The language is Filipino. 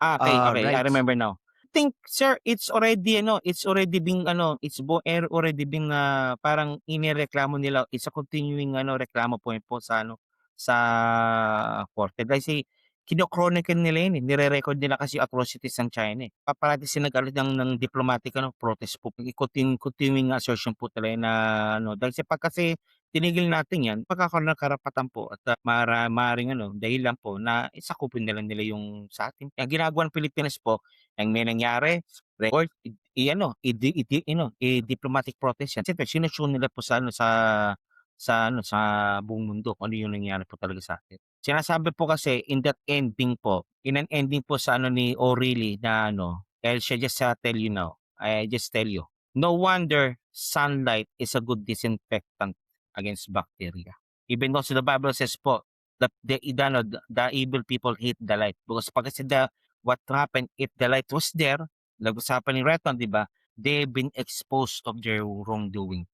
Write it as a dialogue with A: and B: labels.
A: Okay, okay, I
B: Right.
A: remember now. Think sir, it's already ano, it's already being ano, already being, parang inireklamo nila, it's a continuing ano, reklamo po sa ano, sa korte. Kasi kino-chronicle nila yun, eh, nire-record nila kasi atrocities ng China, eh. Parati sila nag-ano ng diplomatic ano, protest po, continuing assertion po talaga na ano, dahil sa kasi tinigil natin 'yan, pagkakaroon ng karapatan po at, maaaring ano, dahilan po na sakupin na lang nila yung sa atin. Ang ginagawa ng Pilipinas po, ang may nangyari, record, i-ano, i-diplomatic protest 'yan. Siyempre sinu-show nila po sa ano, sa ano, sa buong mundo kung ano yung nangyari po talaga sa atin. Sinasabi po kasi in an ending po sa ano ni O'Reilly na ano, dahil siya just, tell you now, I just tell you, no wonder sunlight is a good disinfectant against bacteria. Even though so the Bible says po that ano, the evil people hate the light because pag kasi what happened if the light was there, nag-usapan ni Reton, 'di ba? They've been exposed of their wrongdoing.